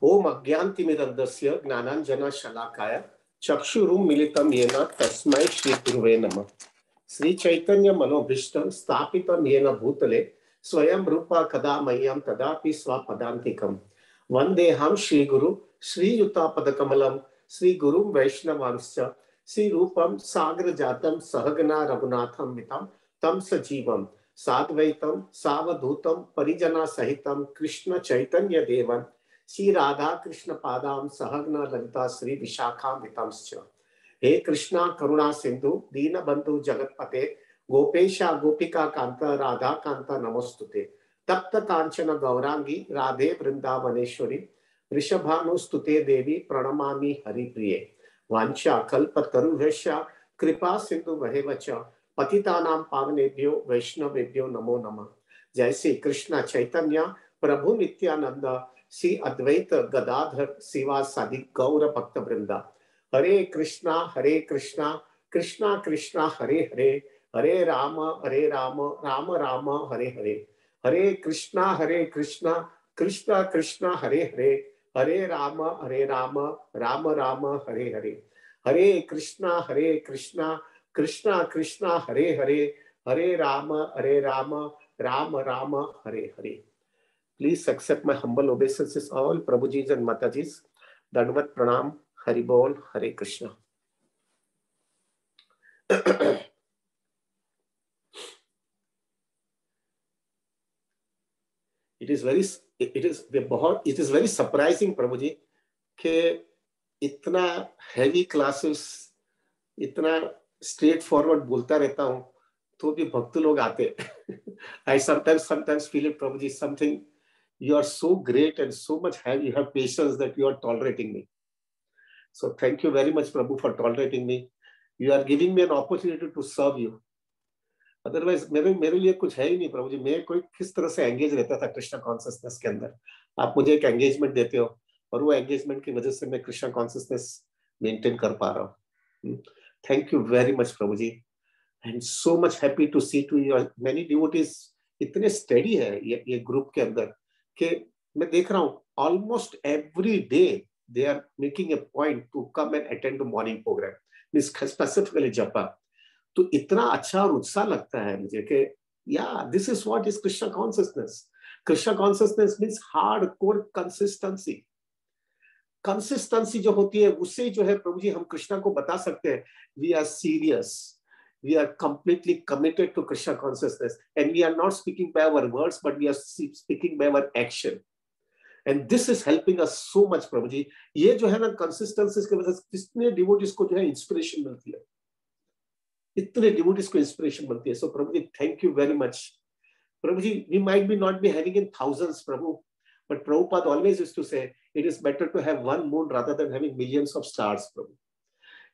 ओम अज्ञानतिमिरन्धस्य ज्ञानाञ्जनशलाकाय चक्षुरुन्मीलितं येन तस्मै श्रीगुरुवे नमः। श्री चैतन्य मनोभीष्टं स्थापितं येन भूतले स्वयं रूपा कदा मह्यं तदापि स्वपदान्तिकं वन्देऽहं श्रीगुरु श्रीयुतापदकमलं श्रीगुरुं वैष्णवांश्च श्रीरूपं सागरजातं सहगना रघुनाथं मितं तं सजीवं साद्वैतं सावधूतं परिजना सहितं कृष्ण चैतन्य देवं श्री राधा कृष्ण पादां सहगना ललिता श्री विशाखान्वितांश्च। हे कृष्णा करुणा सिंधु दीनबंधु जगतपते गोपेशा गोपिका कांता राधा कांता नमोस्तुते। तप्त कांचन गौरांगी राधे वृंदावनेश्वरी वृषभानुस्तुते देवी प्रणमामि हरिप्रिये। वांछा कल्पतरुभ्यश्च कृपा सिंधु वहेवच पतितानां पावनेभ्यो वैष्णवेभ्यो नमो नमः। जय श्री कृष्ण चैतन्य प्रभु नित्यानंद श्री अद्वैत गदाधर शिवासादि गौर भक्त वृंदा। हरे कृष्णा कृष्णा कृष्णा हरे हरे हरे राम राम राम हरे हरे। हरे कृष्णा कृष्णा कृष्णा हरे हरे हरे राम राम राम हरे हरे। हरे Krishna Krishna Krishna Hare Hare Hare Ram Ram Ram Hare Hare. Please accept my humble obeisances all Prabhujis and Matajis. Dandavat pranam, Hari Bol, Hare Krishna. It is very surprising Prabhuji कि इतना heavy classes, इतना straightforward बोलता रहता हूँ तो भी भक्त लोग आते। I sometimes feel it Prabhuji, something you are so great and so much you have patience that you are tolerating me. So thank you very much Prabhu for tolerating me. You are giving me an opportunity to serve you. Otherwise मेरे लिए कुछ है ही नहीं प्रभु जी। मैं कोई किस तरह से एंगेज रहता था कृष्णा कॉन्शियसनेस के अंदर। आप मुझे एक एंगेजमेंट देते हो और वो एंगेजमेंट की वजह से मैं कृष्णा कॉन्शियसनेस मेंटेन कर पा रहा हूँ। थैंक यू वेरी मच प्रभु जी and so much happy to see to your many devotees. इतने स्टडी है ये ग्रुप के अंदर कि मैं देख रहा हूँ almost every day they are making a point to come and attend to morning programme, means specifically japa. तो इतना अच्छा और उत्साह लगता है मुझे कि या this is what is Krishna consciousness. Krishna consciousness means hardcore consistency. Consistency जो होती है उससे जो है प्रभु जी हम कृष्णा को बता सकते हैं we are serious, we are completely committed to Krishna consciousness and we are not speaking by our words but we are speaking by our action and this is helping us so much प्रभु जी। ये जो है ना consistency की वजह से कितने devotees को जो है इंस्पिरेशन मिलती है, इतने डिवोटीज को इंस्पिरेशन मिलती है। So Prabhu ji thank you very much Prabhu ji. We might be not be having in thousands Prabhu, but Prabhupada always used to say it is better to have one moon rather than having millions of stars Prabhu.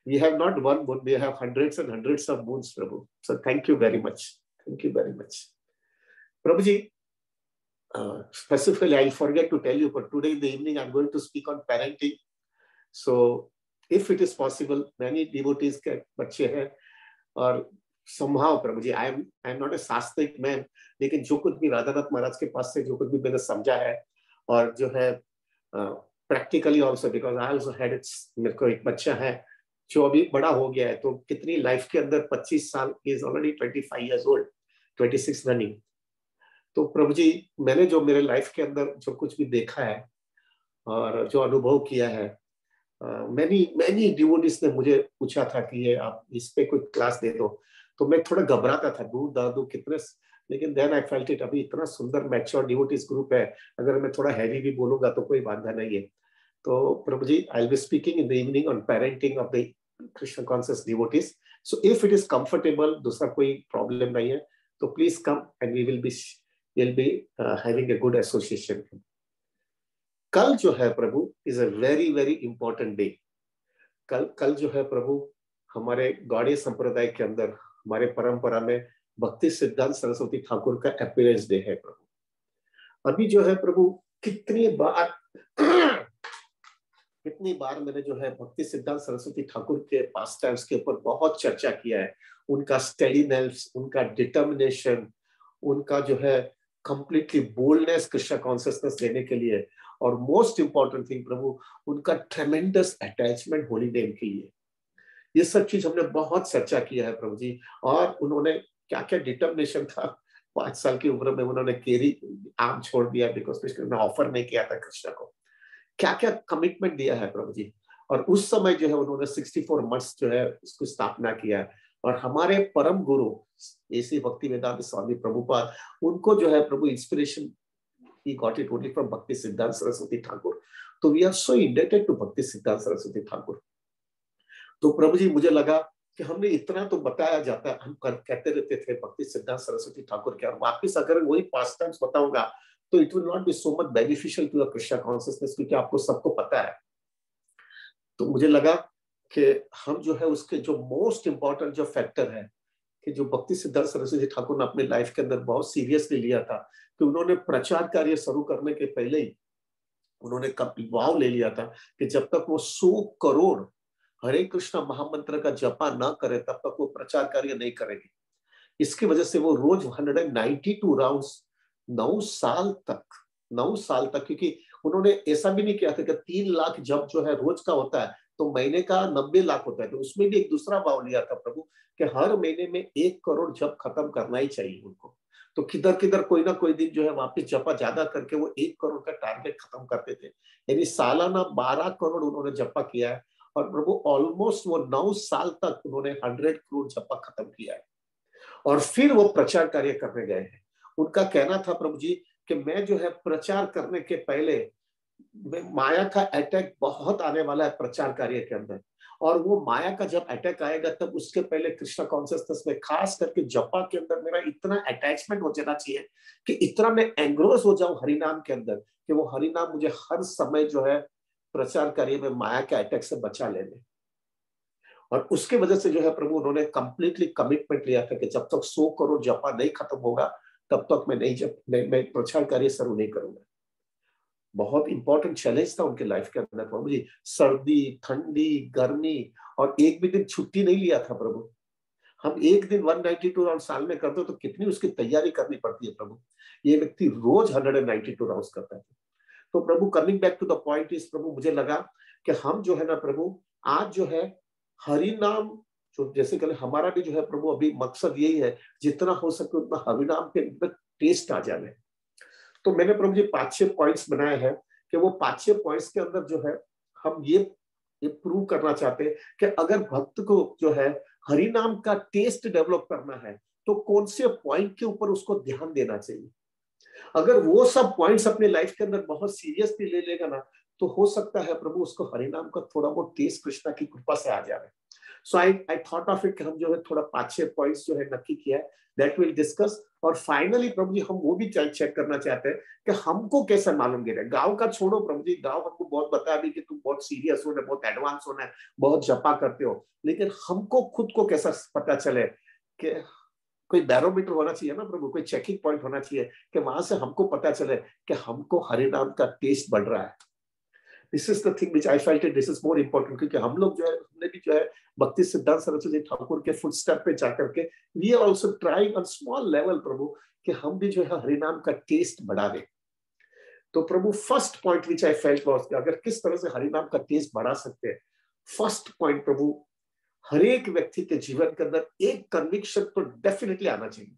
We have not one moon, we have hundreds and hundreds of moons Prabhu. So thank you very much, thank you very much Prabhu ji. Specifically I'll forget to tell you, but today in the evening I'm going to speak on parenting. So if it is possible, many devotees के बच्चे हैं और somehow Prabhu ji I am not a शास्त्रिक man, लेकिन जो कुछ भी राधानाथ महाराज के पास से जो कुछ भी मैंने समझा है और जो है practically also because I also had it's. मेरे को एक बच्चा है जो अभी बड़ा हो गया है, तो कितनी लाइफ के अंदर 25 साल, is already 25 years old, 26 running. तो प्रभु जी मैंने जो मेरे लाइफ के अंदर जो कुछ भी देखा है और जो अनुभव किया है, मैनी डिवोटीज ने मुझे पूछा था कि ये आप इस पे कोई क्लास दे दो, तो मैं थोड़ा घबराता था, दूर दादू कितने, लेकिन देन आई फेल्ट इट अभी इतना सुंदर मैच्योर डिवोटीज ग्रुप है, अगर मैं थोड़ा हैवी भी बोलूंगा तो कोई बाधा नहीं है। तो Prabhu ji I will be speaking in the evening on parenting of the Krishna conscious devotees. So if it is comfortable, दूसरा कोई प्रॉब्लम नहीं है, तो please come and we will be having a good association. कल जो है Prabhu is a very very important day. कल जो है प्रभु हमारे गौड़ीय संप्रदाय के अंदर, हमारे परंपरा में भक्ति सिद्धांत सरस्वती ठाकुर का अपीयरेंस डे है प्रभु। अभी जो है प्रभु कितनी बार मैंने जो है भक्ति सिद्धांत सरस्वती ठाकुर के पास टाइम्स के ऊपर बहुत चर्चा किया है। उनका स्टेडीनेस, उनका डिटर्मिनेशन, उनका जो है कंप्लीटली बोल्डनेस कृष्ण कॉन्शियसनेस देने के लिए, और मोस्ट इंपॉर्टेंट थिंग प्रभु, उनका ट्रेमेंडस अटैचमेंट होली नेम के लिए। ये सब चीज हमने बहुत चर्चा किया है प्रभु जी। और उन्होंने क्या क्या डिटर्मिनेशन था, 5 साल की उम्र में उन्होंने केरी आम छोड़ दिया बिकॉज कृष्ण ने ऑफर नहीं किया था कृष्ण को। क्या क्या कमिटमेंट दिया है प्रभु जी। और उस समय जो है उन्होंने 64 मंथ्स जो है उसको स्थापना किया। और हमारे परम गुरु ऐसे भक्ति वेदांत स्वामी प्रभुपाद, उनको जो है प्रभु inspiration he got it only from Bhakti Siddhanta Saraswati Thakur. तो we are so indebted to Bhakti Siddhanta Saraswati Thakur. तो प्रभु जी मुझे लगा कि हमने इतना तो बताया जाता है, हम कहते रहते थे भक्ति सिद्धांत सरस्वती ठाकुर के, और वापिस अगर वही पास्ट टाइम्स बताऊंगा तो it will not be so much beneficial to the Krishna consciousness, क्योंकि आपको सबको पता है। तो मुझे लगा कि हम जो है उसके जो मोस्ट इंपॉर्टेंट जो फैक्टर है कि जो भक्ति सिद्धांत सरस्वती ठाकुर ने अपने लाइफ के अंदर बहुत सीरियसली लिया था, कि उन्होंने प्रचार कार्य शुरू करने के पहले ही उन्होंने वाव ले लिया था कि जब तक वो 100 करोड़ हरे कृष्णा महामंत्र का जपा ना करे तब तक वो प्रचार कार्य नहीं करेगी। इसकी वजह से वो रोज 192 राउंड्स 9 साल तक, क्योंकि उन्होंने ऐसा भी नहीं किया था कि 3 लाख जप जो है रोज का होता है तो महीने का 90 लाख होता है, तो उसमें भी एक दूसरा भाव लिया था प्रभु कि हर महीने में 1 करोड़ जप खत्म करना ही चाहिए उनको। तो किधर किधर कोई ना कोई दिन जो है वापिस जपा ज्यादा करके वो 1 करोड़ का टारगेट खत्म करते थे। यानी सालाना 12 करोड़ उन्होंने जपा किया है। और प्रभु ऑलमोस्ट वो 9 साल तक उन्होंने 100 करोड़ जपा खत्म किया है। और फिर वो प्रचार कार्य करने गए हैं। उनका कहना था प्रभु जी कि मैं जो है प्रचार करने के पहले माया का अटैक बहुत आने वाला है प्रचार कार्य के अंदर, और वो माया का जब अटैक आएगा तब उसके पहले कृष्णा कॉन्शियसनेस में खास करके जपा के अंदर मेरा इतना अटैचमेंट हो जाना चाहिए कि इतना मैं एंग्रोस हो जाऊं हरिनाम के अंदर कि वो हरिनाम मुझे हर समय जो है प्रचार कार्य में माया के अटैक से बचा लेने। और उसके वजह से जो है प्रभु उन्होंने कंप्लीटली कमिटमेंट लिया था कि जब तक 100 करोड़ जपा नहीं खत्म होगा तब तक मैं प्रचार कार्य शुरू नहीं करूंगा। बहुत इंपॉर्टेंट चैलेंज था उनके लाइफ के अंदर प्रभु जी। सर्दी, ठंडी, गर्मी, और एक भी दिन छुट्टी नहीं लिया था प्रभु। हम एक दिन 192 राउंड साल में करते तो कितनी उसकी तैयारी करनी पड़ती है प्रभु। ये व्यक्ति रोज 192 राउंड करता है। तो Prabhu coming back to the point is Prabhu, मुझे लगा कि हम जो है ना प्रभु आज जो है हरि नाम जो जैसे कल हमारा भी जो है प्रभु अभी मकसद यही है जितना हो सके उतना हरि नाम के अंदर टेस्ट आ जाए। तो मैंने प्रभु जी 5-6 पॉइंट्स बनाए हैं कि वो 5-6 पॉइंट्स के अंदर जो है हम ये प्रूव करना चाहते हैं कि अगर भक्त को जो है हरि नाम का टेस्ट डेवलप करना है तो कौन से पॉइंट के ऊपर उसको ध्यान देना चाहिए। अगर वो सब पॉइंट्स अपने लाइफ के अंदर बहुत सीरियसली ले लेगा ना तो हो सकता है प्रभु उसको हरिनाम का थोड़ा बहुत टेस्ट कृष्णा की कृपा से आ जाए। सो आई थॉट ऑफ इट कि हम जो है थोड़ा 5-6 पॉइंट्स जो है नक्की किया है, दैट विल डिस्कस। और फाइनली प्रभु जी हम वो भी चेक करना चाहते हैं कि हमको कैसे मालूम गिरे। गांव का छोड़ो प्रभु जी, गांव हमको बहुत बता दी कि तुम बहुत सीरियस होना, बहुत एडवांस होना है, बहुत जपा करते हो, लेकिन हमको खुद को कैसा पता चले कि कोई बैरोमीटर होना चाहिए ना प्रभु, कोई चेकिंग पॉइंट होना चाहिए कि वहां से हमको पता चले कि हमको हरि नाम का टेस्ट बढ़ रहा है। This is the thing which I felt it, this is more important, क्योंकि हम लोग जो है हमने भी जो है भक्ति सिद्धांत सरस्वती ठाकुर के फुट स्टेप पे जाकर के we are also trying on small level Prabhu कि हम भी जो है हरिनाम का टेस्ट बढ़ा दें। तो Prabhu first point which I felt was अगर किस तरह से हरिनाम का टेस्ट बढ़ा सकते हैं। फर्स्ट पॉइंट प्रभु, हर एक व्यक्ति के जीवन के अंदर एक कन्विक्शन तो डेफिनेटली आना चाहिए।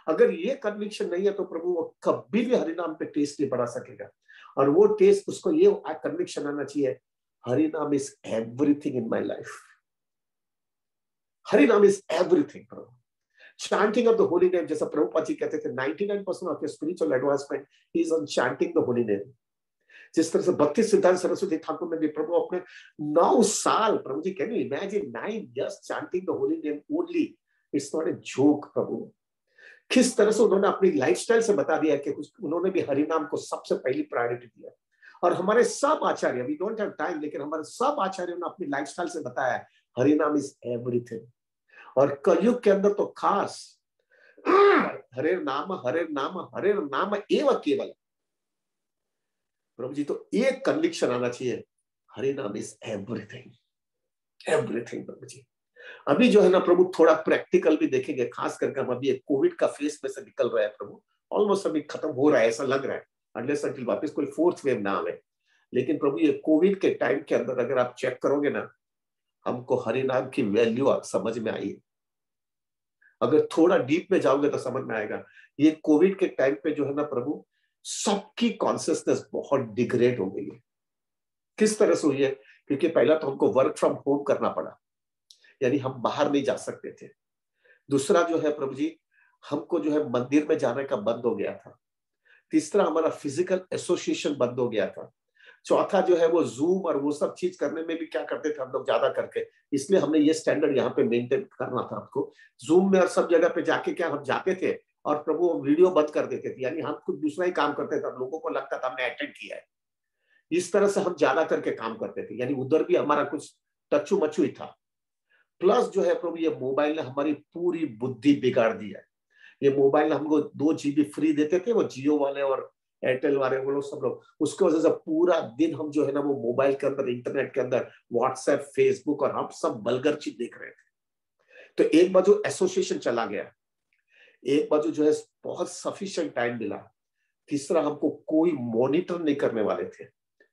अगर ये कन्विक्शन नहीं है तो प्रभु वो कभी भी हरिनाम पे टेस्ट नहीं बढ़ा सकेगा। और वो टेस्ट उसको ये कन्विक्शन आना चाहिए, Harinam is everything in my life. Harinam is everything Prabhu. chanting of the holy name, जैसा प्रभुपाद जी कहते थे 99% of your spiritual advancement is on chanting the holy name। जिस तरह से भक्ति सिद्धांत सरस्वती ठाकुर ने भी प्रभु अपने 9 साल, Prabhu ji can you imagine 9 years chanting the holy name only, it's not a joke प्रभु। किस तरह से उन्होंने अपनी लाइफस्टाइल से बता दिया कि उन्होंने भी हरि नाम को सबसे पहली प्रायोरिटी दिया। और हमारे सब आचार्य, वी डोंट हैव टाइम, लेकिन हमारे सब आचार्यों ने अपनी लाइफस्टाइल से बताया है हरि नाम इज एवरीथिंग। और कलयुग के अंदर तो खास हरे नाम एव केवल प्रभु जी। तो एक कन्विक्शन आना चाहिए, Hari Nam is everything, everything प्रभु जी। अभी जो है ना प्रभु थोड़ा प्रैक्टिकल भी देखेंगे, खास करके हम अभी एक कोविड का फेस में से निकल रहे हैं प्रभु, ऑलमोस्ट अभी खत्म हो रहा है ऐसा लग रहा है, अनलेस अंटिल वापस कोई फोर्थ वेव ना आवे। लेकिन प्रभु ये कोविड के टाइम के अंदर अगर आप चेक करोगे ना, हमको हरि नाम की वैल्यू समझ में आई है। अगर थोड़ा डीप में जाओगे तो समझ में आएगा। ये कोविड के टाइम पे जो है ना प्रभु, सबकी कॉन्सियसनेस बहुत डिग्रेड हो गई है। किस तरह से हुई है? क्योंकि पहला तो हमको वर्क फ्रॉम होम करना पड़ा, यानी हम बाहर नहीं जा सकते थे। दूसरा जो है प्रभु जी, हमको जो है मंदिर में जाने का बंद हो गया था। तीसरा हमारा फिजिकल एसोसिएशन बंद हो गया था। चौथा जो है वो जूम और वो सब चीज करने में भी क्या करते थे हम लोग ज्यादा करके, इसलिए हमने ये स्टैंडर्ड यहाँ पे मेंटेन करना था हमको। जूम में और सब जगह पे जाके क्या हम जाते थे और प्रभु वीडियो बंद कर देते थे, यानी हम कुछ दूसरा ही काम करते थे, हम लोगों को लगता था हमने अटेंड किया है। इस तरह से हम ज्यादा करके काम करते थे, यानी उधर भी हमारा कुछ टच्चू मच्चू ही था। प्लस जो है प्रभु, ये मोबाइल ने हमारी पूरी बुद्धि बिगाड़ दी है। ये मोबाइल हमको 2 GB फ्री देते थे वो जियो वाले और एयरटेल वाले, वो लोग सब लोग, उसकी वजह से पूरा दिन हम जो है ना वो मोबाइल के अंदर, इंटरनेट के अंदर, व्हाट्सएप, फेसबुक और हम सब बलगर चीज देख रहे थे। तो एक बाजू एसोसिएशन चला गया, एक बाजू जो है बहुत सफिशिएंट टाइम मिला। तीसरा हमको कोई मॉनिटर नहीं करने वाले थे,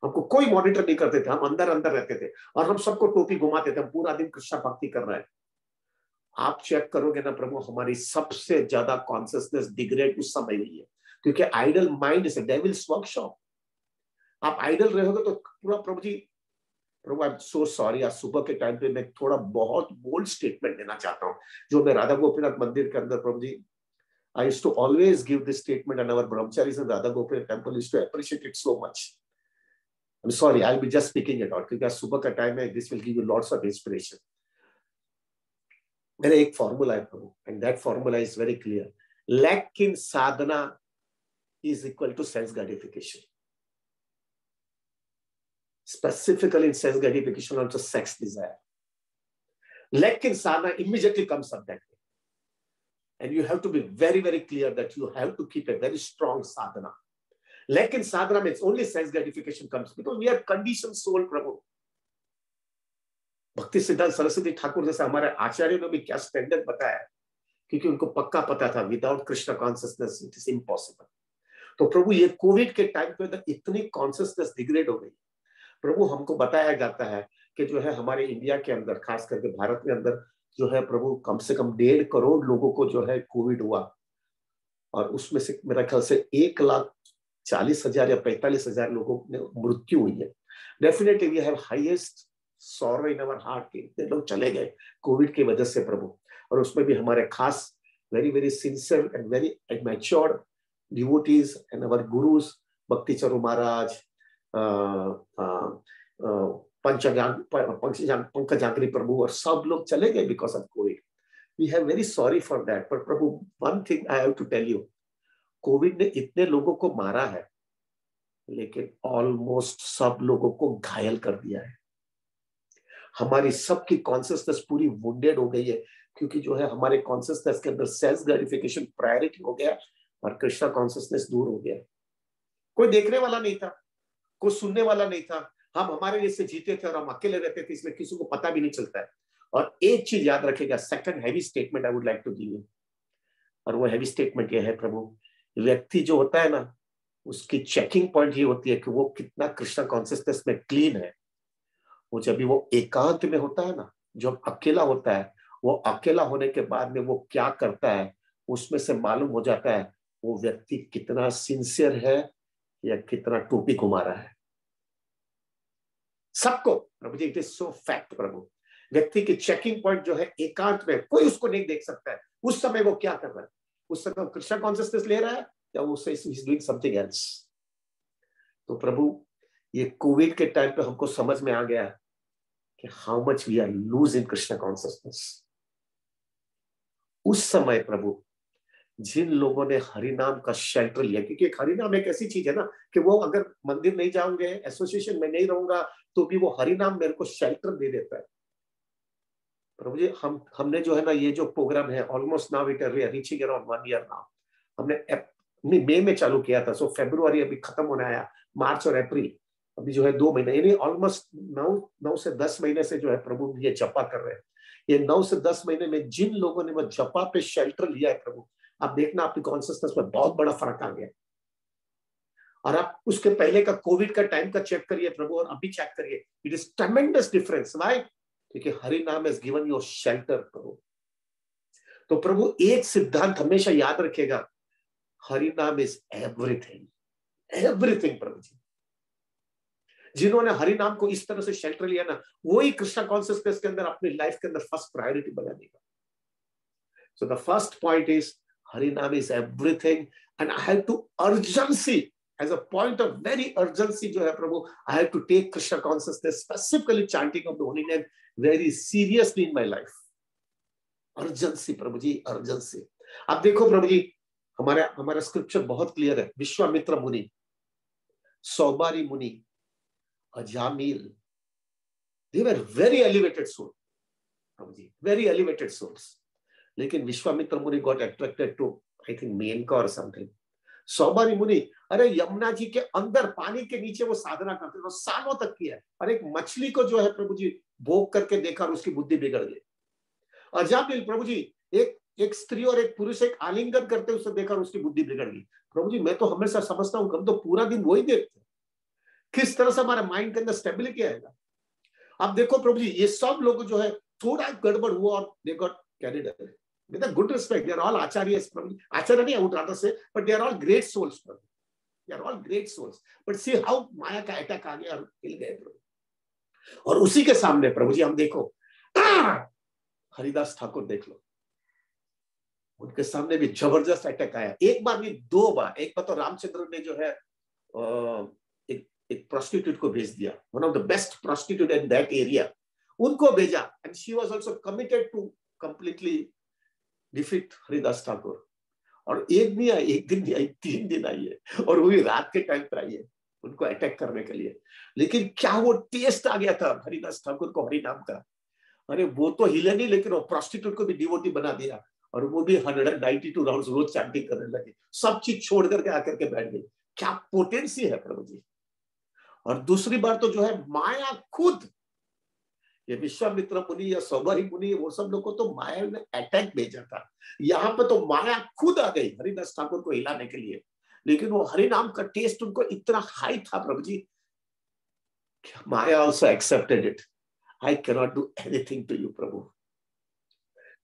हमको कोई मॉनिटर नहीं करते थे, हम अंदर अंदर रहते थे और हम सबको टोपी घुमाते थे, हम पूरा दिन कृष्णा भक्ति कर रहे हैं। आप चेक करोगे ना प्रभु, हमारी सबसे ज्यादा कॉन्सियसनेस डिग्रेड उस समय हुई है, क्योंकि idle mind is a devil's workshop. आप आइडल रहोगे तो पूरा प्रभु जी, प्रभु आई एम सो सॉरी, आज सुबह के टाइम पे मैं थोड़ा बहुत बोल्ड स्टेटमेंट देना चाहता हूँ, जो मैं राधा गोपीनाथ मंदिर के अंदर प्रभु जी, I used to always give this statement and our brahmacharis in Radha Gopinath temple used to appreciate it so much. I'm sorry, I'll be just speaking it out, क्योंकि आज सुबह का टाइम है, this will give you lots of inspiration. मेरा एक formula है प्रभु, and that formula is very clear. Lack in sadhana is equal to sense gratification. Specifically in sense gratification, also sex desire. Lack in sadhana immediately comes up that way. And you have to be very, very clear that you have to keep a very strong sadhana. Lack in sadhana means only sense gratification comes, because we are conditioned soul, प्रभु। भक्ति सिद्धांत सरस्वती ठाकुर जैसे हमारे आचार्य ने भी क्या standard बताया, क्योंकि उनको पक्का पता था without Krishna consciousness it is impossible. तो प्रभु ये कोविड के टाइम पे इतनी कॉन्शियसनेस डिग्रेड हो गई। प्रभु हमको बताया जाता है कि जो है हमारे इंडिया के अंदर, खास करके भारत के अंदर जो है प्रभु, कम से कम 1.5 करोड़ लोगों को जो है कोविड हुआ, और उसमें से मेरा ख्याल से 1,40,000 या 45,000 लोगों ने मृत्यु हुई है। Definitely we have highest sorrow in our heart के इतने लोग चले गए कोविड की वजह से प्रभु, और उसमें भी हमारे खास very very sincere and very matured devotees and our gurus, Bhakti Charu महाराज, पंकजाग्री प्रभु, और सब लोग चले गए because of Covid. We have very sorry for that, but प्रभु one thing I have to tell you, Covid ने इतने लोगों को मारा है, लेकिन ऑलमोस्ट सब लोगों को घायल कर दिया है। हमारी सबकी कॉन्सियसनेस पूरी वुंडेड हो गई है, क्योंकि जो है हमारे कॉन्सियसनेस के अंदर सेल्फ ग्रेटिफिकेशन प्रायोरिटी हो गया और कृष्णा कॉन्सियसनेस दूर हो गया। कोई देखने वाला नहीं था, कोई सुनने वाला नहीं था, हम हमारे जैसे जीते थे और हम अकेले रहते थे, इसलिए किसी को पता भी नहीं चलता है। और एक चीज याद रखेगा, second heavy statement I would like to give you, और वो हैवी स्टेटमेंट ये है प्रभु, व्यक्ति जो होता है ना, उसकी चेकिंग पॉइंट ये होती है कि वो कितना कृष्णा कॉन्सियसनेस में क्लीन है। वो जब भी वो एकांत में होता है ना, जब अकेला होता है, वो अकेला होने के बाद में वो क्या करता है, उसमें से मालूम हो जाता है वो व्यक्ति कितना सिंसियर है या कितना टोपी घुमा रहा है। सबको प्रभु जी, इट इज सो फैक्ट प्रभु, व्यक्ति की चेकिंग पॉइंट जो है एकांत में, कोई उसको नहीं देख सकता है उस समय वो क्या कर रहा है। उस समय कृष्णा कॉन्शियसनेस ले रहा है या उससे इज डूइंग समथिंग एल्स। तो प्रभु ये कोविड के टाइम पे हमको समझ में आ गया कि how much we are lose in Krishna consciousness. उस समय प्रभु जिन लोगों ने हरिनाम का शेल्टर लिया, क्योंकि हरिनाम एक ऐसी चीज है ना कि वो अगर मंदिर नहीं जाऊंगे, एसोसिएशन में नहीं रहूंगा, तो भी वो हरिनाम मेरे को शेल्टर दे देता है। प्रभु जी हमने जो है ना ये जो प्रोग्राम है, almost now it reaching around 1 year now, हमने मई में चालू किया था, सो फरवरी अभी खत्म होने आया, मार्च और अप्रैल अभी जो है 2 महीने, यानी ऑलमोस्ट 9 से 10 महीने से जो है प्रभु ये जपा कर रहे हैं। ये 9 से 10 महीने में जिन लोगों ने वो जपा पे शेल्टर लिया है प्रभु, आप देखना आपकी कॉन्सियसनेस में बहुत बड़ा फर्क आ गया। और आप उसके पहले का कोविड का टाइम का चेक करिए प्रभु, और अभी चेक करिए, इट इज ट्रेमेंडस डिफरेंस। व्हाई? क्योंकि हरि नाम हैज गिवन यू शेल्टर प्रभु। तो प्रभु एक सिद्धांत हमेशा याद रखेगा, Hari Nam is everything, everything प्रभु जी। जिन्होंने हरि नाम को इस तरह से शेल्टर लिया ना, वही कृष्णा कॉन्सियसनेस के अंदर अपनी लाइफ के अंदर फर्स्ट प्रायोरिटी बना देगा। So the first point is Hari Nam is everything, and I have to urgency, as a point of very urgency जो है Prabhu, I have to take Krishna consciousness, specifically chanting of the holy name, very seriously in my life. Urgency Prabhu ji, urgency. अब देखो प्रभु जी, हमारा scripture बहुत clear है। विश्वामित्र मुनि, सौबारी मुनि, Ajamil, they were very elevated soul, Prabhu ji, very elevated souls। लेकिन विश्वामित्र मुनि got attracted to, I think, Maneka or something। सौबारी मुनि, अरे यमुना जी के अंदर पानी के नीचे वो साधना करते थे, सालों तक किया। और एक मछली को जो है प्रभु जी भोग करके देखा और उसकी बुद्धि बिगड़ गई। अजामिल प्रभु जी, एक स्त्री और एक पुरुष एक आलिंगन करते उसे देखा और उसकी बुद्धि बिगड़ गई। प्रभु जी, मैं तो हमेशा समझता हूँ, हम तो पूरा दिन वही देखते, किस तरह से हमारे माइंड के अंदर स्टेबिलिटी आएगा। अब देखो प्रभु जी, ये सब लोग जो है थोड़ा गड़बड़ हुआ और they got carried away. With a good respect, they are all acharyas, प्रभु। आचार्य नहीं, I would rather say, but they are all great souls, Prabhu. They are all great souls. But see how माया का attack आ गया और हिल गए प्रभु। और उसी के सामने प्रभु जी हम देखो, हरिदास ठाकुर देख लो, उनके सामने भी जबरदस्त अटैक आया। एक बार नहीं, दो बार। एक बार तो रामचंद्र ने जो है एक प्रोस्टिट्यूट को भेज दिया, one of the best prostitute in that area, उनको भेजा, and she was also committed to completely defeat Haridas Thakur. और एक नहीं आई, एक दिन नहीं आई, 3 दिन आई है, और वो भी रात के टाइम पर आई है उनको अटैक करने के लिए। लेकिन क्या वो टेस्ट आ गया था हरिदास ठाकुर को हरि नाम का। अरे वो तो हिले नहीं, लेकिन वो प्रोस्टिट्यूट को भी डिवोटी बना दिया, और वो भी 192 राउंड्स रोज चैंटिंग करने लगे, सब चीज छोड़ करके आकर के बैठ गई। क्या पोटेंसी है प्रभु जी। और दूसरी बार तो जो है माया खुद, ये विश्वामित्र मुनि या सौबारी मुनि, वो सब लोग को तो माया ने अटैक भेजा था। यहाँ पे तो माया खुद आ गई हरिदास ठाकुर को हिलाने के लिए। लेकिन वो हरि नाम का टेस्ट उनको इतना हाई था प्रभु जी, माया also accepted it. I cannot do anything to you, Prabhu.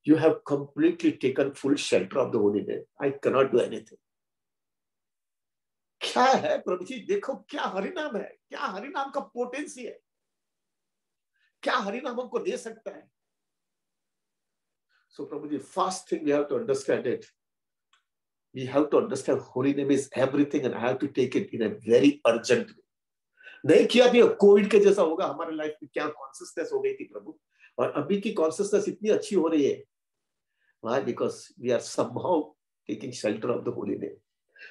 You have completely taken full shelter of the holy name. I cannot do anything. क्या है प्रभु जी, देखो क्या हरिनाम है, क्या हरिनाम का पोटेंसी है, क्या हरिनाम हमको दे सकता है। So Prabhu ji, first thing we have to understand it. We have to understand holy name is everything, and I have to take it in a very urgent way. नहीं किया भी कोविड के जैसा होगा हमारे लाइफ में। क्या consciousness हो गई थी प्रभु, और अभी की कॉन्सियसनेस इतनी अच्छी हो रही है। Why? Because we are somehow taking shelter of the holy name.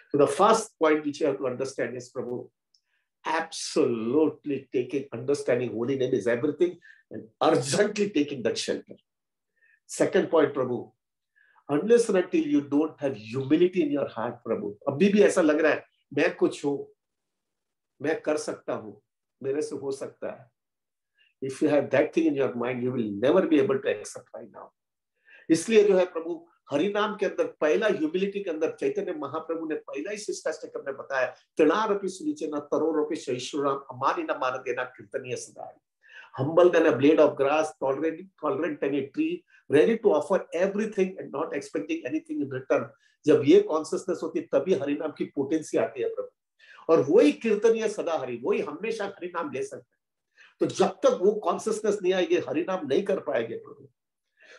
So the first point which you have to understand is, Prabhu, absolutely taking, understanding holy name is everything, and urgently taking that shelter. Second point, Prabhu, unless and until you don't have humility in your heart, Prabhu, अभी भी ऐसा लग रहा है मैं कुछ हूं, मैं कर सकता हूं, मेरे से हो सकता है। If you have that thing in your mind, you will never be able to accept right now. इसलिए जो है प्रभु, हरि नाम के अंदर पहला ह्यूमिलिटी के अंदर चैतन्य महाप्रभु ने पहला ही शिष्टाष्टकम में बताया, तृणारपि सुनिचेन तरोरपि शैशुराम अमानि न मानदेना कीर्तनीय सदाई। Humble than a blade of grass, tolerant than a tree, ready to offer everything and not expecting anything in return. जब ये कॉन्सियसनेस होती तभी हरि नाम की पोटेंसी आती है प्रभु, और वही कीर्तनीय सदा हरि, वही हमेशा हरि नाम ले सकते हैं। तो जब तक वो कॉन्सियसनेस नहीं आएगी, हरि नाम नहीं कर पाएंगे प्रभु।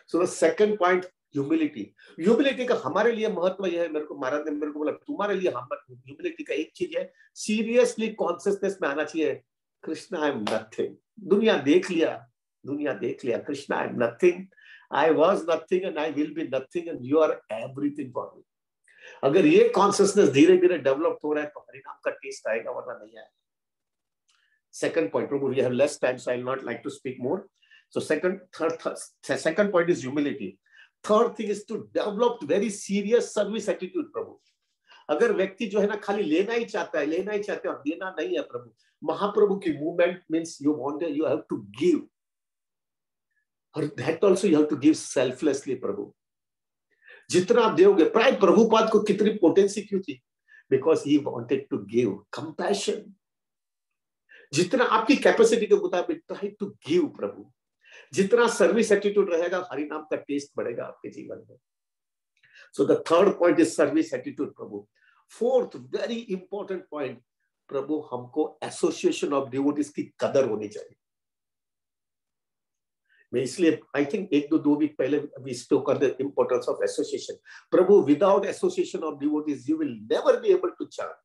So the second point, humility. Humility का हमारे लिए महत्व यह है, मेरे को महाराज ने मेरे को बोला तुम्हारे लिए humility का एक चीज है, सीरियसली कॉन्सियसनेस में आना चाहिए, कृष्णा आई एम नथिंग। दुनिया देख लिया, Krishna I am nothing, I was nothing and I will be nothing and you are everything for me. अगर ये कॉन्सियसनेस धीरे धीरे डेवलप हो रहा है तो हरिनाम का टेस्ट आएगा, वरना नहीं आएगा। Second point, Prabhu, we have less time, so I will not like to speak more. So second point is humility. Third thing is to develop very serious service attitude, Prabhu. अगर व्यक्ति जो है ना खाली लेना ही चाहता है और देना नहीं है प्रभु, महाप्रभु की movement means you have to give, और that also you have to give selflessly Prabhu. जितना आप दोगे। प्राय प्रभुपाद को कितनी पोटेंसी क्यों थी? Because he wanted to give compassion. जितना आपकी कैपेसिटी के मुताबिक ट्राई टू गिव प्रभु। जितना सर्विस एटीट्यूड रहेगा, हरि नाम का टेस्ट बढ़ेगा आपके जीवन में। So the third point is service attitude Prabhu. Fourth very important point, Prabhu हमको एसोसिएशन ऑफ डिवोटीज की कदर होनी चाहिए। मैं इसलिए आई थिंक एक दो वीक पहले we spoke on the importance of association. प्रभु without association of devotees you will never be able to chant.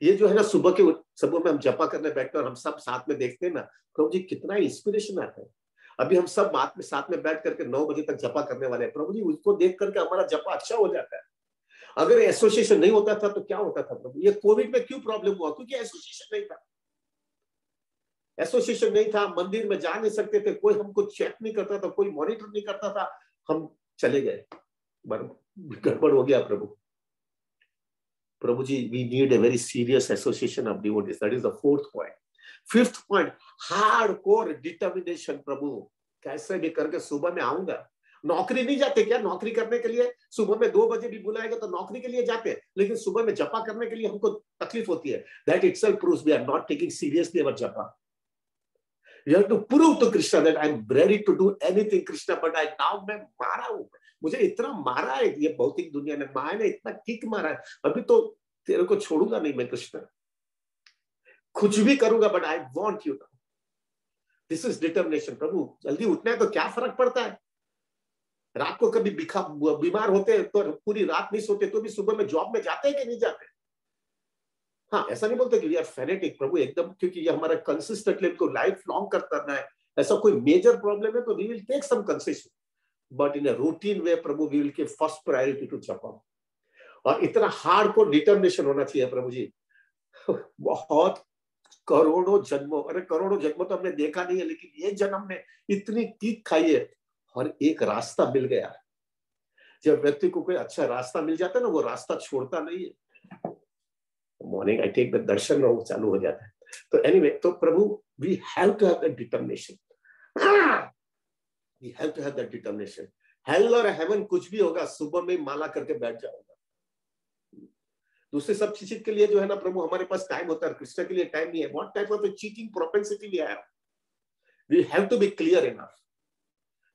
ये जो है ना, सुबह में हम जपा करने बैठते हैं और हम सब साथ में देखते हैं ना, प्रभु जी कितना इंस्पिरेशन आता है। अभी हम सब साथ में बैठ करके 9 बजे तक जपा करने वाले हैं। प्रभु जी उसको देख करके हमारा जपा अच्छा हो जाता है। अगर एसोसिएशन नहीं होता था तो क्या होता था प्रभु? ये कोविड में क्यों प्रॉब्लम हुआ? क्योंकि एसोसिएशन नहीं था। एसोसिएशन नहीं था, मंदिर में जा नहीं सकते थे, कोई हमको चेक नहीं करता था, कोई मॉनिटर नहीं करता था, हम चले गए, गड़बड़ हो गया प्रभु। प्रभु जी, we need a very serious association of devotees. That is the fourth point. Fifth point, hardcore determination प्रभु। कैसे भी करके सुबह में आऊंगा। नौकरी नहीं जाते क्या? नौकरी करने के लिए सुबह में 2 बजे भी बुलाएगा तो नौकरी के लिए जाते हैं, लेकिन सुबह में जपा करने के लिए हमको तकलीफ होती है। That itself proves we are not taking seriously our japa. You have to prove to Krishna that I am ready to do anything, Krishna, but I now मैं मारा हूँ। मुझे इतना मारा है ये भौतिक दुनिया ने, माया ने इतना किक मारा है, अभी तो तेरे को छोड़ूंगा नहीं मैं कृष्ण। कुछ भी करूंगा, but I want you. This is determination Prabhu. जल्दी उठना है तो क्या फर्क पड़ता है? रात को कभी बीमार होते हैं तो पूरी रात नहीं सोते तो भी सुबह में जॉब में जाते हैं कि नहीं जाते? हाँ, ऐसा नहीं बोलते कि वी आर फेनेटिक प्रभु एकदम, क्योंकि ये हमारा कंसिस्टेंटली को लाइफ लॉन्ग करना है। ऐसा कोई मेजर प्रॉब्लम है तो we will take some concession, but in a routine way प्रभु we will give first priority to japa. और इतना हार्ड को डिटर्मिनेशन होना चाहिए प्रभु जी। बहुत करोड़ों जन्मों, अरे करोड़ों जन्मों तो हमने देखा नहीं है, लेकिन ये जन्म में इतनी कीक खाई है और एक रास्ता मिल गया। जब व्यक्ति को कोई अच्छा रास्ता मिल जाता है ना, वो रास्ता छोड़ता नहीं है। Morning I take the darshan, वो चालू हो जाता है। तो एनीवे, तो Prabhu we have to have that determination. We have to have that determination. Hell और हेवन कुछ भी होगा, सुबह में माला करके बैठ जाऊंगा। दूसरे सब चीज के लिए जो है ना प्रभु हमारे पास टाइम होता है, कृष्ण के लिए टाइम नहीं है। What type of cheating propensity we have? We have to be clear enough.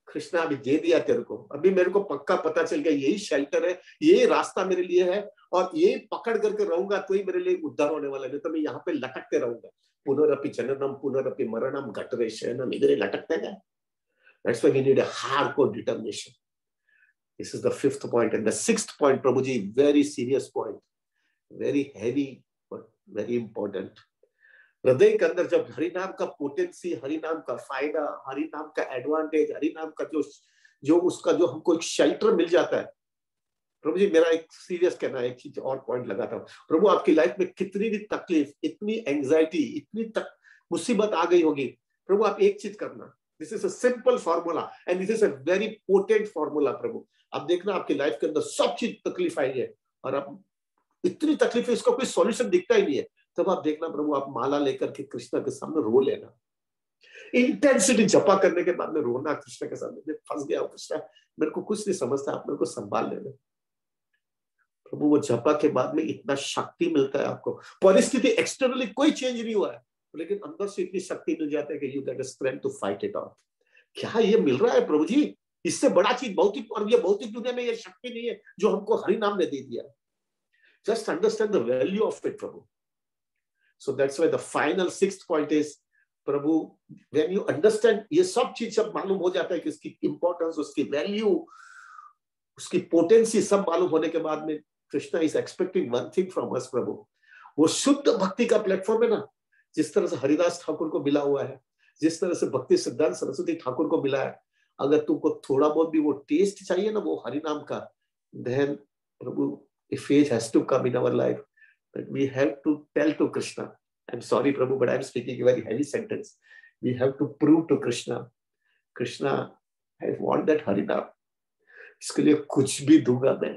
Krishna अभी दे दिया तेरे को, अभी मेरे को पक्का पता चल गया यही शेल्टर है, यही रास्ता मेरे लिए है, और ये पकड़ करके रहूंगा तो ही मेरे लिए उद्धार होने वाला है। नहीं तो मैं यहाँ पे लटकते रहूंगा। पुनरपि जननम पुनरपि मरणम घटरे शयनम, इधर लटकते गए। That's why we need a hardcore determination. This is the fifth point. And the sixth point, Prabhuji, very serious point, very heavy but very important. हृदय के अंदर जब हरि नाम का पोटेंसी, हरि नाम का फायदा, हरि नाम का एडवांटेज, हरि नाम का जो उसका जो हमको एक शेल्टर मिल जाता है। प्रभु जी, मेरा एक सीरियस कहना है, एक चीज और पॉइंट लगाता हूँ। प्रभु आपकी लाइफ में कितनी भी तकलीफ, इतनी एंजाइटी, इतनी मुसीबत आ गई होगी, प्रभु आप एक चीज करना। This is a simple formula and this is a very potent formula. Prabhu आप देखना आपकी लाइफ के अंदर सब चीज तकलीफ आई है और आप इतनी तकलीफ है, इसका कोई सॉल्यूशन दिखता ही नहीं है, तब आप देखना प्रभु आप माला लेकर के कृष्ण के सामने रो लेना। इंटेंसिटी जपा करने के बाद में रोना कृष्ण के सामने, मैं फंस गया हूँ कृष्ण, मेरे को कुछ नहीं समझता, आप मेरे को संभाल लेना। प्रभु वो जपा के बाद में इतना शक्ति मिलता है आपको। परिस्थिति एक्सटर्नली कोई चेंज नहीं हुआ है, लेकिन अंदर से इतनी शक्ति मिल जाती है कि you get a strength to fight it out. क्या ये मिल रहा है प्रभु जी? इससे बड़ा चीज भौतिक, और ये भौतिक दुनिया में ये शक्ति नहीं है जो हमको हरि नाम ने दे दिया। Just understand the value of it, Prabhu. So that's why the final sixth point is, Prabhu, when you understand, ये सब चीज सब मालूम हो जाता है कि उसकी इंपॉर्टेंस, उसकी वैल्यू, उसकी पोटेंसी सब मालूम होने के बाद में Krishna is expecting one thing from us Prabhu. वो शुद्ध भक्ति का प्लेटफॉर्म है ना, जिस तरह से हरिदास ठाकुर को मिला हुआ है, जिस तरह से भक्ति सिद्धांत सरस्वती ठाकुर को मिला है, अगर तुमको थोड़ा बहुत भी वो टेस्ट चाहिए ना वो हरिनाम का, then Prabhu a phase has to come in our life that we have to tell to Krishna, I'm sorry Prabhu, but I'm speaking a very heavy sentence. We have to prove to Krishna, Krishna, I want that Harinam. इसके लिए कुछ भी दूंगा मैं.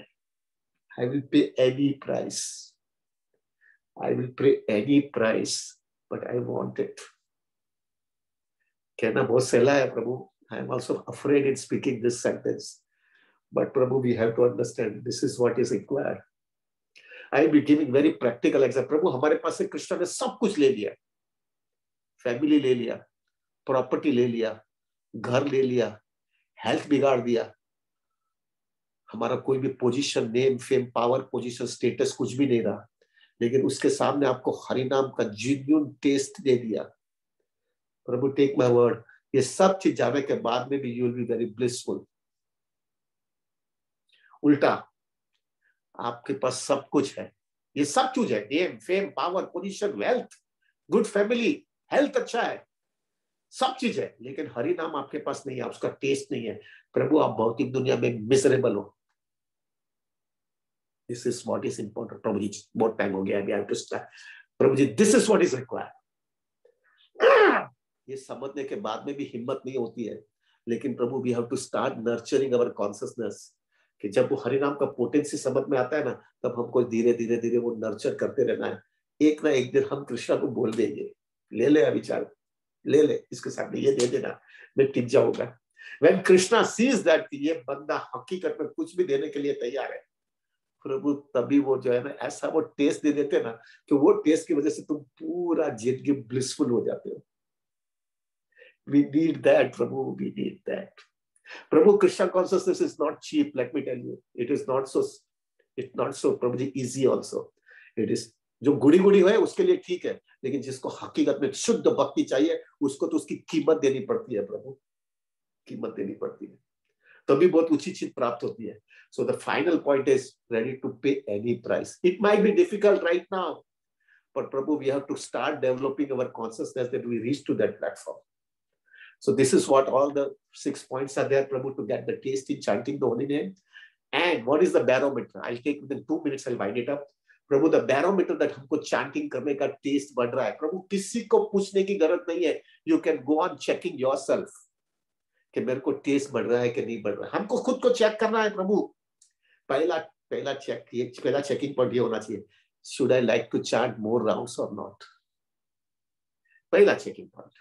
I will pay any price. I will pay any price, but I want it. कहना बहुत सहला है प्रभु. I am also afraid in speaking this sentence. But Prabhu, we have to understand this is what is required. I will be giving very practical example. प्रभु हमारे पास से कृष्ण ने सब कुछ ले लिया, फैमिली ले लिया, प्रॉपर्टी ले लिया, घर ले लिया, हेल्थ बिगाड़ दिया, हमारा कोई भी position, name, fame, power, position, status कुछ भी नहीं रहा, लेकिन उसके सामने आपको हरि नाम का जेन्युइन टेस्ट दे दिया। प्रभु टेक माय वर्ड, ये सब चीज जाने के बाद में भी you will be very blissful. उल्टा आपके पास सब कुछ है, ये सब चीज है, name, fame, power, position, wealth, good family, health अच्छा है, सब चीज है, लेकिन हरि नाम आपके पास नहीं है, उसका टेस्ट नहीं है। प्रभु आप भौतिक दुनिया में मिजरेबल हो। This is what is important. Prabhu ji बहुत टाइम हो गया, अभी I have to start. Prabhu ji this is what is required. ये समझने के बाद में भी हिम्मत नहीं होती है, लेकिन Prabhu we have to start nurturing our consciousness, कि जब वो हरि नाम का पोटेंसी समझ में आता है ना, तब हमको धीरे धीरे धीरे वो नर्चर करते रहना है। एक ना एक दिन हम कृष्णा को बोल देंगे, ले ले अविचार, ले ले, इसके सामने ये दे देना, मैं टिक जाऊंगा। When Krishna sees that ये बंदा हकीकत में कुछ भी देने के लिए तैयार है, प्रभु तभी वो जो है ना ऐसा वो टेस्ट दे देते ना, कि वो टेस्ट की वजह से तुम पूरा जिंदगी ब्लिसफुल हो जाते हो। We need that, Prabhu, we need that. Prabhu, Krishna consciousness is not cheap, let me tell you. It's not so, Prabhu ji, easy also. It is, जो गुड़ी गुड़ी है उसके लिए ठीक है, लेकिन जिसको हकीकत में शुद्ध भक्ति चाहिए, उसको तो उसकी कीमत देनी पड़ती है। प्रभु कीमत देनी पड़ती है, तभी बहुत ऊंची चीज प्राप्त होती है। So the final point is ready to pay any price. It might be difficult right now, but Prabhu, we have to start developing our consciousness that we reach to that platform. So this is what all the 6 points are there, Prabhu, to get the taste in chanting the holy name. And what is the barometer? I'll take within 2 minutes, I'll wind it up. Prabhu the barometer that हमको chanting करने का test बढ़ रहा है, प्रभु किसी को पूछने की जरूरत नहीं है, you can go on checking yourself कि मेरे को टेस्ट बढ़ रहा है कि नहीं बढ़ रहा है। हमको खुद को चेक करना है। प्रभु पहला चेकिंग पॉइंट ये होना चाहिए, should I like to chant more rounds और नॉट। पहला चेकिंग पॉइंट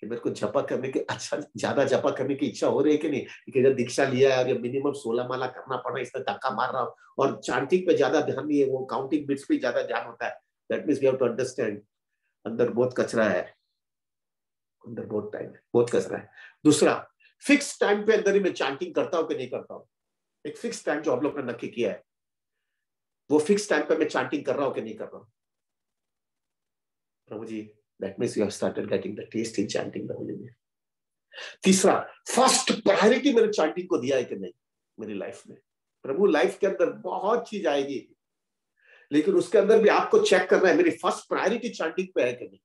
कि मेरे को जपा करने की, अच्छा ज्यादा जपा करने की इच्छा हो रही है कि नहीं, कि जब दीक्षा लिया है और ये मिनिमम 16 माला करना पड़ा, इसमें धक्का मार रहा हूँ और चांटिंग पे ज्यादा ध्यान नहीं है, वो काउंटिंग बिट्स पे ज्यादा ध्यान होता है। That means we have to understand अंदर बहुत कचरा है, अंदर बहुत टाइम है, बहुत कचरा है। दूसरा, फिक्स टाइम पे अंदर ही मैं चांटिंग करता हूँ कि नहीं करता हूँ। एक फिक्स टाइम जो आप लोग ने नक्की किया है, वो फिक्स टाइम पे मैं चांटिंग कर रहा हूँ कि नहीं कर रहा हूँ। प्रभु जी that means you have started getting the taste in chanting the holy name. तीसरा, फर्स्ट प्रायोरिटी मैंने चांटिंग को दिया है कि नहीं मेरी लाइफ में। प्रभु लाइफ के अंदर बहुत चीज आएगी, लेकिन उसके अंदर भी आपको चेक करना है मेरी फर्स्ट प्रायोरिटी चांटिंग पे है कि नहीं।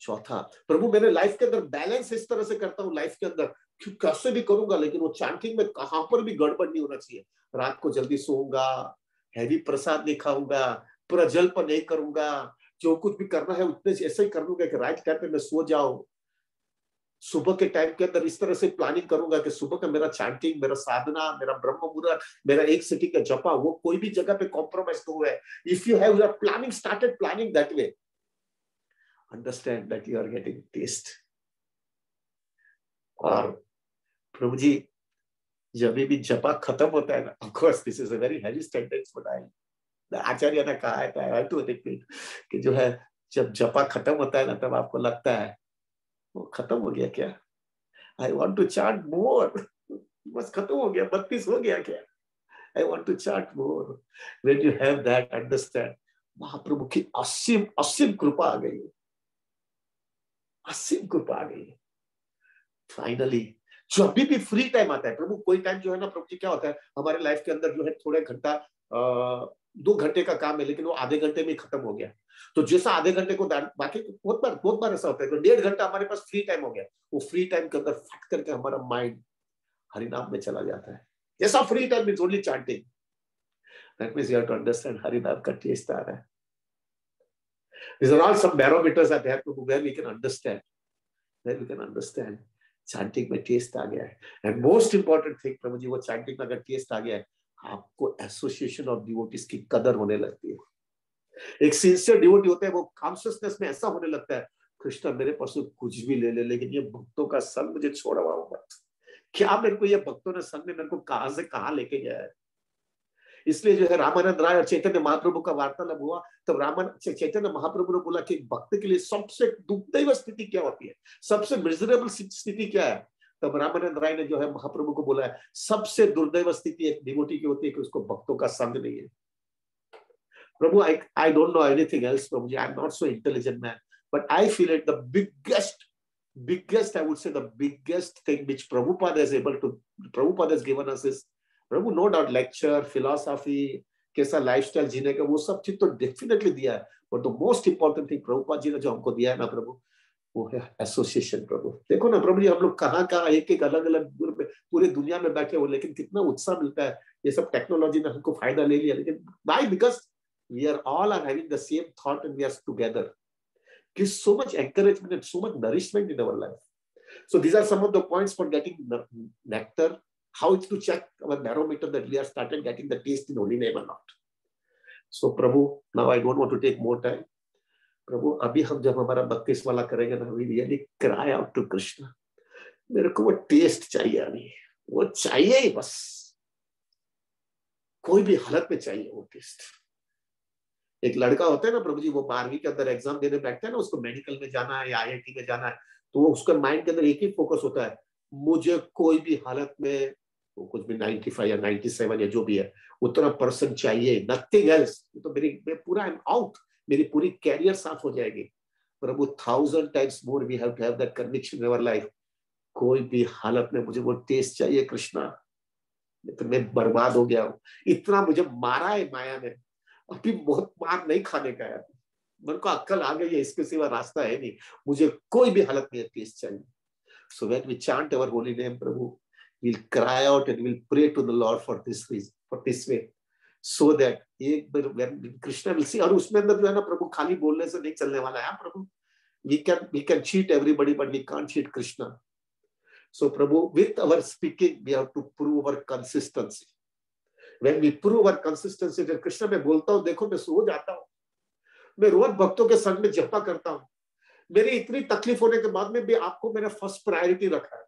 चौथा, प्रभु मैंने लाइफ के अंदर बैलेंस इस तरह से करता हूँ लाइफ के अंदर, कैसे भी करूंगा, लेकिन वो चांटिंग में कहां पर भी गड़बड़ नहीं होना चाहिए। रात को जल्दी सोऊंगा, हैवी प्रसाद नहीं खाऊंगा, पूरा जल्प नहीं करूंगा, जो कुछ भी करना है उतने ऐसे ही कर लूंगा कि राइट टाइम पे मैं सो जाऊं। सुबह के टाइम के अंदर इस तरह से प्लानिंग करूंगा कि सुबह का मेरा चैंटिंग, मेरा साधना, मेरा ब्रह्म मुहूर्त, मेरा एक सिटी का जपा, वो कोई भी जगह पे कॉम्प्रोमाइज तो हुआ है। If you have planning, started planning that way, understand that you are getting taste. और प्रभु जी जब भी जपा खत्म होता है ना, of course this is a very heavy statement, but Acharya ने कहा है टू रिपीट कि जो है जब जपा खत्म होता है ना, तब आपको लगता है वो खत्म हो गया क्या, I want to chant more, बस खत्म हो गया, 32 हो गया क्या, I want to chant more. When you have that understand, Mahaprabhu की असीम असीम कृपा आ गई, असीम कृपा आ गई। फाइनली जब भी फ्री टाइम आता है, प्रभु कोई टाइम जो है ना प्रभु जी क्या होता है हमारे लाइफ के अंदर जो है थोड़े घंटा 2 घंटे का काम है, लेकिन वो आधे घंटे में खत्म हो गया। तो जैसा आधे घंटे को बाकी बहुत बार ऐसा होता है, तो 1.5 घंटा हमारे पास फ्री टाइम हो गया, वो फ्री टाइम के अंदर फट करके हमारा माइंड हरिनाम में चला जाता है। जैसा free time means only chanting, that means you have to understand Harinam का टेस्ट आ रहा है। These are all some barometers that have to where we can understand, chanting में टेस्ट आ गया है। एंड मोस्ट इंपॉर्टेंट थिंग प्रभु जी, वो चांटिंग में अगर test आ गया है, आपको एसोसिएशन ऑफ डिवोटीज की कदर होने लगती है। एक सिंसियर डिवोटी होता है, वो कॉन्शियसनेस में ऐसा होने लगता है, कृष्णा मेरे पास कुछ भी ले ले, लेकिन ये भक्तों का संग मुझे छोड़वाओ मत, क्या मेरे को ये भक्तों ने संग ने मेरे को कहां से कहां लेके गया है। इसलिए जो है रामानंद राय और चैतन्य महाप्रभु का वार्तालाप हुआ, तब चैतन्य महाप्रभु ने बोला कि भक्त के लिए सबसे दुर्दैव स्थिति क्या होती है, सबसे मिजरेबल स्थिति क्या है। तब रामानंद राय ने जो है महाप्रभु को बोला है, सबसे दुर्दैव स्थिति एक डिवोटी की होती है कि उसको भक्तों का संग नहीं है। प्रभु, I don't know anything else, Prabhuji. I'm not so intelligent man, but I feel it the biggest, I would say the biggest thing which Prabhupada has given us is, Prabhu no doubt lecture, philosophy, कैसा lifestyle जीने का, वो सब चीज तो definitely दिया है, but the most important thing Prabhupada ji ने जो हमको दिया है ना प्रभु, वो है एसोसिएशन। प्रभु देखो ना प्रभु जी, हम लोग कहाँ कहाँ एक अलग अलग पूरे दुनिया में बैठे हो, लेकिन कितना उत्साह मिलता है। ये सब टेक्नोलॉजी ने हमको फायदा ले लिया, लेकिन why? Because we are all are having the same thought and we are together. Gives so much encouragement and so much nourishment in our life. So these are some of the points for getting nectar. How to check our barometer that we are started getting the taste in holy name or not. So Prabhu, now I don't want to take more time. प्रभु अभी हम जब हमारा 32 वाला करेंगे ना, we really cry out to Krishna. मेरे को वो टेस्ट चाहिए, अभी वो चाहिए ही, बस कोई भी हालत में चाहिए वो टेस्ट। एक लड़का होता है ना प्रभु जी, वो 12वीं के अंदर एग्जाम देने बैठता है ना, उसको मेडिकल में जाना है या IIT में जाना है, तो वो उसका माइंड के अंदर एक ही फोकस होता है, मुझे कोई भी हालत में वो कुछ भी 95 या 97 या जो भी है उतना % चाहिए, नथिंग एल्स। तो मैं पूरा आई एम आउट, मेरी पूरी कैरियर साफ हो जाएगी। प्रभु 1000 times more we have to have that conviction in our life. कोई भी हालत में मुझे वो टेस्ट चाहिए कृष्णा, तो मैं बर्बाद हो गया हूँ। इतना मुझे मारा है माया ने, अभी बहुत मार नहीं खाने का है, मन को अक्ल आ गई है, इसके सिवा रास्ता है नहीं, मुझे कोई भी हालत में टेस्ट चाहिए। So when we chant our holy name, Prabhu, we'll cry out and we'll pray to the Lord for this reason, for this way, so that एक बार when Krishna will see, और उसमें अंदर जो है ना प्रभु, खाली बोलने से नहीं चलने वाला है प्रभु। We can cheat everybody, but we can't cheat Krishna. So Prabhu, with our speaking, we have to prove our consistency. When we prove our consistency, जब कृष्ण मैं बोलता हूँ, देखो मैं सो जाता हूँ, मैं रोज भक्तों के संग में जपा करता हूँ, मेरी इतनी तकलीफ होने के बाद में भी आपको मैंने फर्स्ट प्रायोरिटी रखा है।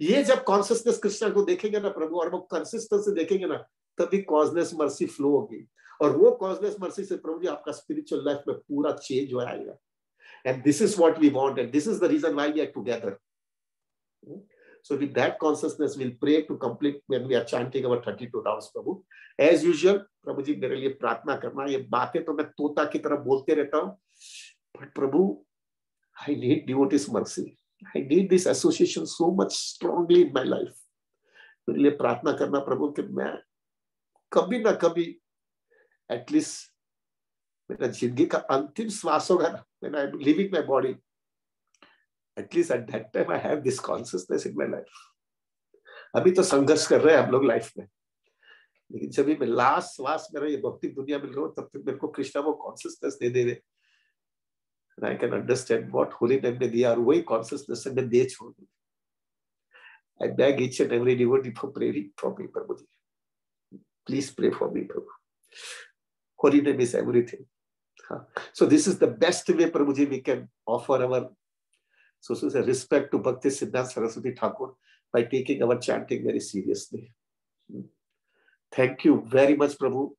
ये जब कॉन्सियसनेस कृष्ण को देखेंगे ना प्रभु, और वो कंसिस्टेंसी देखेंगे ना, तभी कॉजनेस मर्सी फ्लो होगी, और वो कॉजनेस मर्सी से प्रभु जी आपका स्पिरिचुअल लाइफ में पूरा चेंज हो आएगा। And this is what we want, and this is the reason why we are together. So with that consciousness, we'll pray to complete when we are chanting our 32 rounds, Prabhu. As usual, Prabhu जी मेरे लिए प्रार्थना करना। ये बातें तो मैं तोता की तरह बोलते रहता हूँ, but Prabhu, I need devotees mercy. I need this association so much strongly in my life. मेरे लिए प्रार्थना करना प्रभु कि मैं कभी ना कभी एटलीस्ट मेरा जिंदगी का अंतिम श्वास होगा ना, when I'm leaving my body, at least at that time I have this consciousness in my life. अभी तो संघर्ष कर रहे हैं हम लोग लाइफ में, लेकिन जब भी मैं लास्ट श्वास मेरा ये भौतिक दुनिया मिल रहा हूँ, तब तक मेरे को कृष्णा वो consciousness they they. And I can understand what holy name ने दिया, और वही कॉन्सियसनेस से मैं दे छोड़ दूँ। I beg each and every devotee for praying for me, Prabhu ji. Please pray for me, Prabhu. Holy name is everything. So this is the best way, Prabhu ji, we can offer our respect to Bhakti Siddhanta Saraswati Thakur by taking our chanting very seriously. Thank you very much, Prabhu.